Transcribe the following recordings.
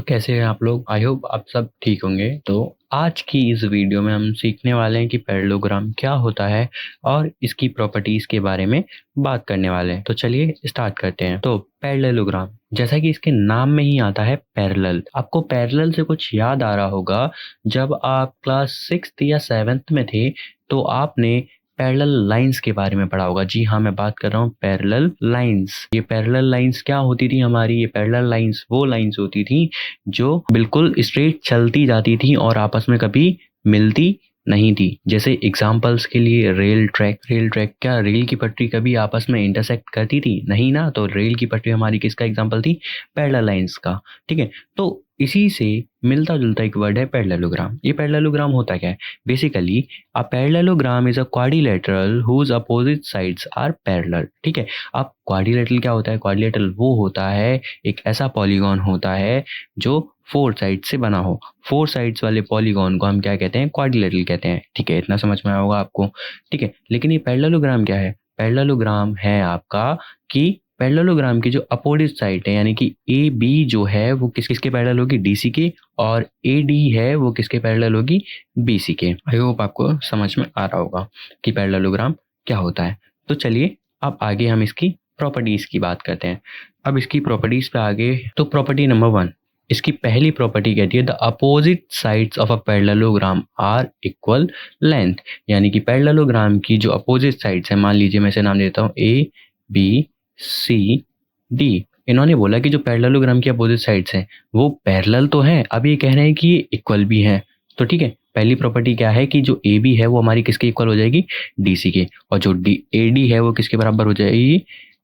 कैसे हैं आप लोग? आई होप आप सब ठीक होंगे। तो आज की इस वीडियो में हम सीखने वाले हैं कि पैरेललोग्राम क्या होता है और इसकी प्रॉपर्टीज के बारे में बात करने वाले हैं। तो चलिए स्टार्ट करते हैं। तो पैरेललोग्राम, जैसा कि इसके नाम में ही आता है पैरेलल। आपको पैरेलल से कुछ याद आ रहा होगा, जब आप क्लास 6th या 7th में थे तो आपने पैरेलल लाइंस के बारे में पढ़ा होगा। जी हाँ, मैं बात कर रहा हूँ पैरेलल लाइंस। ये पैरेलल लाइंस क्या होती थी हमारी? ये पैरेलल लाइंस वो लाइंस होती थी जो बिल्कुल स्ट्रेट चलती जाती थी और आपस में कभी मिलती नहीं थी। जैसे एग्जाम्पल्स के लिए रेल ट्रैक, क्या रेल की पटरी कभी आपस में इंटरसेक्ट करती थी? नहीं ना। तो रेल की पटरी हमारी किसका एग्जाम्पल थी? पैरेलल लाइंस का। ठीक है, तो इसी से मिलता जुलता एक वर्ड है पैरेललोग्राम। ये पैरेललोग्राम होता क्या है? Basically a parallelogram is a quadrilateral whose opposite sides are parallel। ठीक है, अब क्वाड्रिलेटरल क्या होता है? क्वाड्रिलेटरल वो होता है, एक ऐसा पॉलीगॉन होता है जो 4 साइड से बना हो। 4 साइड्स वाले पॉलीगॉन को हम क्या कहते हैं? क्वाड्रिलेटरल कहते हैं। ठीक है, इतना समझ में आया होगा आपको। ठीक है, लेकिन ये पैरेललोग्राम क्या है? पैरेललोग्राम है आपका कि पैरेललोग्राम की जो अपोजिट साइड है, यानी कि ए बी जो है वो किसके पैरेलल होगी? डीसी के। और ए डी है वो किसके पैरेलल होगी? बीसी के। आई होप आपको समझ में आ रहा होगा कि पैरेललोग्राम क्या होता है। तो चलिए अब आगे हम इसकी प्रॉपर्टीज की बात करते हैं। अब इसकी प्रॉपर्टीज पे आगे, तो प्रॉपर्टी नंबर 1, इसकी पहली प्रॉपर्टी कहती है the opposite sides of a parallelogram are equal length. यानी कि पैरेललोग्राम की जो अपोजिट साइड्स है, मान लीजिए मैं इसे नाम देता हूँ ए बी सी डी। इन्होंने बोला कि जो पैरेललोग्राम की अपोजिट साइड्स हैं वो पैरेलल तो हैं, अब ये कह रहे हैं कि ये इक्वल भी हैं। तो ठीक है, पहली प्रॉपर्टी क्या है कि जो ए बी है वो हमारी किसके इक्वल हो जाएगी? डीसी के। और जो डी ए डी है वो किसके बराबर हो जाएगी?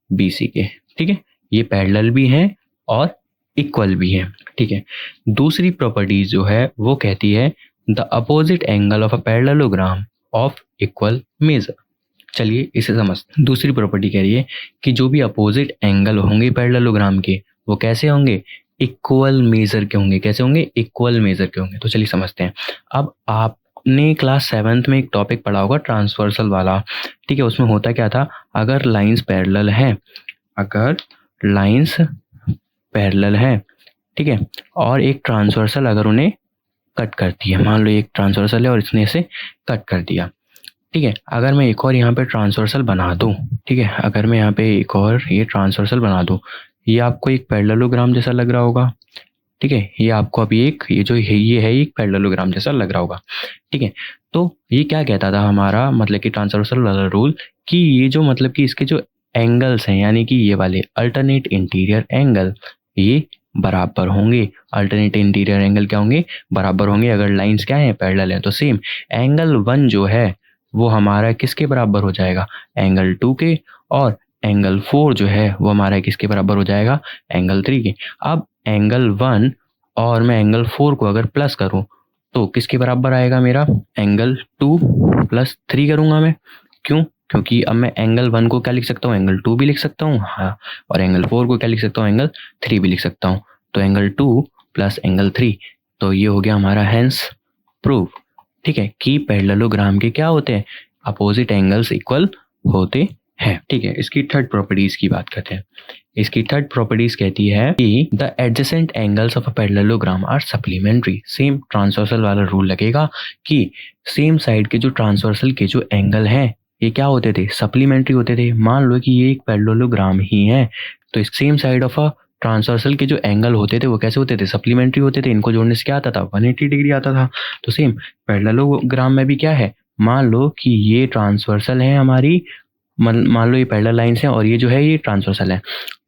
बीसी के। ठीक है, ये पैरेलल भी हैं और इक्वल भी हैं। ठीक है, दूसरी प्रॉपर्टी जो है वो कहती है the opposite angle of a parallelogram of equal major. चलिए इसे समझते। दूसरी प्रॉपर्टी कह रही है कि जो भी अपोजिट एंगल होंगे पैरेललोग्राम के वो कैसे होंगे? इक्वल मेजर के होंगे। कैसे होंगे? इक्वल मेजर के होंगे। तो चलिए समझते हैं। अब आपने क्लास 7th में एक टॉपिक पढ़ा होगा ट्रांसवर्सल वाला। ठीक है, उसमें होता क्या था? अगर लाइंस पैरेलल हैं, अगर लाइंस पैरेलल है, ठीक है, और एक ट्रांसवर्सल अगर उन्हें कट करती है, मान लो एक ट्रांसवर्सल है और इसने इसे कट कर दिया। ठीक है, अगर मैं एक और यहाँ पे ट्रांसवर्सल बना दूँ, ठीक है, अगर मैं यहाँ पे एक और ये ट्रांसवर्सल बना दूँ, ये आपको एक पैरेललोग्राम जैसा लग रहा होगा। ठीक है, ये आपको अभी एक ये है एक पैरेललोग्राम जैसा लग रहा होगा। ठीक है, तो ये क्या कहता था हमारा, मतलब कि ट्रांसवर्सल वाला रूल, कि ये जो मतलब कि इसके जो एंगल्स हैं, यानी कि ये वाले अल्टरनेट इंटीरियर एंगल, ये बराबर होंगे। अल्टरनेट इंटीरियर एंगल क्या होंगे? बराबर होंगे। अगर लाइंस क्या है? पैरेलल है। तो सेम एंगल 1 जो है वो हमारा किसके बराबर हो जाएगा? एंगल 2 के। और एंगल 4 जो है वो हमारा किसके बराबर हो जाएगा? एंगल 3 के। अब एंगल 1 और मैं एंगल 4 को अगर प्लस करूं तो किसके बराबर आएगा मेरा? एंगल 2 + 3 करूंगा मैं। क्यों? क्योंकि अब मैं एंगल 1 को क्या लिख सकता हूँ? एंगल 2 भी लिख सकता हूँ। हाँ, और एंगल 4 को क्या लिख सकता हूँ? एंगल 3 भी लिख सकता हूँ। तो एंगल 2 + एंगल 3, तो ये हो गया हमारा हेंस प्रूव। ठीक है, कि पैरेललोग्राम के क्या होते हैं? अपोजिट एंगल्स इक्वल होते हैं। ठीक है, इसकी थर्ड प्रॉपर्टीज की बात करते हैं। इसकी थर्ड प्रॉपर्टीज कहती है कि the adjacent angles of a parallelogram are supplementary. Same transversal वाला रूल लगेगा कि सेम साइड के जो ट्रांसवर्सल के जो एंगल हैं ये क्या होते थे? सप्लीमेंट्री होते थे। मान लो कि ये एक पैरेललोग्राम ही है, तो इस same side of a transversal के जो एंगल होते थे वो कैसे होते थे? सप्लीमेंट्री होते थे। इनको जोड़ने से क्या आता था? 180 डिग्री आता था। तो सेम पैरेललोग्राम में भी क्या है? मान लो कि ये ट्रांसवर्सल है हमारी, मान लो ये पैरेलल लाइंस हैं और ये जो है ये ट्रांसवर्सल है,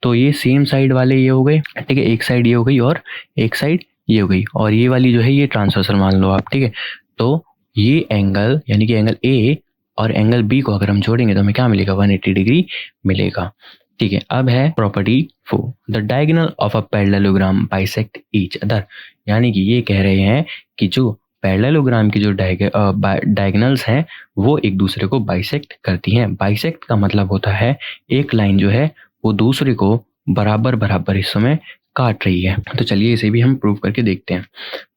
तो ये सेम साइड वाले ये हो गए। ठीक है, एक साइड ये हो गई और एक साइड ये हो गई, और ये वाली जो है ये ट्रांसवर्सल मान लो आप। ठीक है, तो ये एंगल यानी कि एंगल ए और एंगल बी को अगर हम जोड़ेंगे तो हमें क्या मिलेगा? 180 डिग्री मिलेगा। ठीक है, अब है property 4, the diagonal of a parallelogram bisect each other. यानी कि ये कह रहे हैं कि जो पैरेललोग्राम की जो डायगोनल्स हैं वो एक दूसरे को बाइसेक्ट करती हैं। बाइसेक्ट का मतलब होता है एक लाइन जो है वो दूसरे को बराबर बराबर हिस्सों में काट रही है। तो चलिए इसे भी हम प्रूव करके देखते हैं।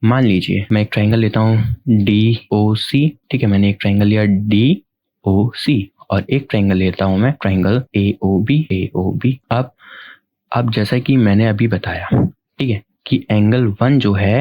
मान लीजिए मैं एक ट्राइंगल लेता हूँ DOC। ठीक है, मैंने एक ट्राइंगल लिया DOC और एक ट्राइंगल लेता हूँ मैं ट्राइंगल AOB। अब जैसा कि मैंने अभी बताया, ठीक है, कि एंगल 1 जो है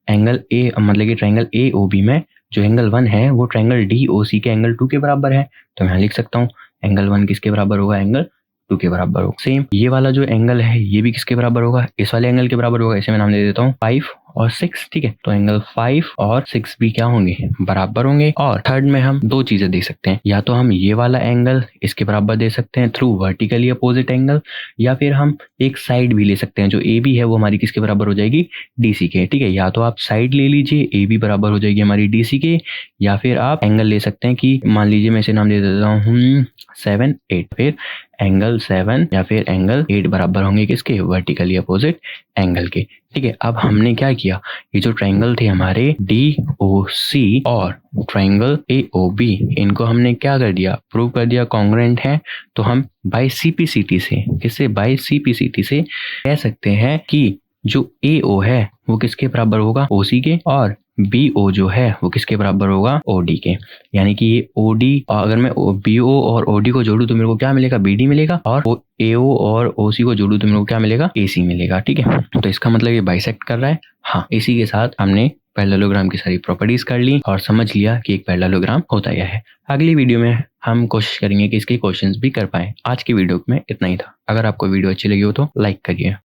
एंगल ए मतलब कि ट्रायंगल ए ओ बी में जो एंगल 1 है वो ट्रायंगल डी ओ सी के एंगल 2 के बराबर है। तो मैं लिख सकता हूँ एंगल 1 किसके बराबर होगा, एंगल 2 के बराबर होगा। सेम ये वाला जो एंगल है ये भी किसके बराबर होगा, इस वाले एंगल के बराबर होगा। इसे मैं नाम दे देता हूँ 5 और 6, ठीक है। तो एंगल 5 और 6 भी क्या होंगे, बराबर होंगे। और थर्ड में हम दो चीजें देख सकते हैं, या तो हम ये वाला एंगल इसके बराबर दे सकते हैं थ्रू वर्टिकली अपोजिट एंगल, या फिर हम एक साइड भी ले सकते हैं। जो ए बी है वो हमारी किसके बराबर हो जाएगी, डी सी के, ठीक है। या तो आप साइड ले लीजिए, ए बी बराबर हो जाएगी हमारी डी सी के, या फिर आप एंगल ले सकते हैं कि मान लीजिए मैं इसे नाम दे देता हूँ 7 8, फिर एंगल 7 या फिर एंगल 8 बराबर होंगे किसके, वर्टिकली अपोजिट एंगल के, ठीक है। अब हमने क्या किया, ये जो ट्रायंगल थे हमारे डी ओ सी और ट्रायंगल ए ओ बी, इनको हमने क्या कर दिया, प्रूव कर दिया कॉन्ग्रुएंट है। तो हम बाय सीपीसीटी से, किससे, बाय सीपीसीटी से कह सकते हैं कि जो ए ओ है वो किसके बराबर होगा, ओ सी के, और बी ओ जो है वो किसके बराबर होगा, ओ डी के। यानी कि ये ओ डी, अगर मैं बी ओ और ओ डी को जोड़ू तो मेरे को क्या मिलेगा, बी डी मिलेगा, और ए ओ और ओ सी को जोड़ू तो मेरे को क्या मिलेगा, ए सी मिलेगा, ठीक है। तो इसका मतलब ये बाइसेक्ट कर रहा है। हाँ, इसी के साथ हमने पैरेललोग्राम की सारी प्रॉपर्टीज कर ली और समझ लिया कि एक पैरेललोग्राम होता क्या है। अगली वीडियो में हम कोशिश करेंगे कि इसके क्वेश्चंस भी कर पाएं। आज की वीडियो में इतना ही था। अगर आपको वीडियो अच्छी लगी हो तो लाइक करिए।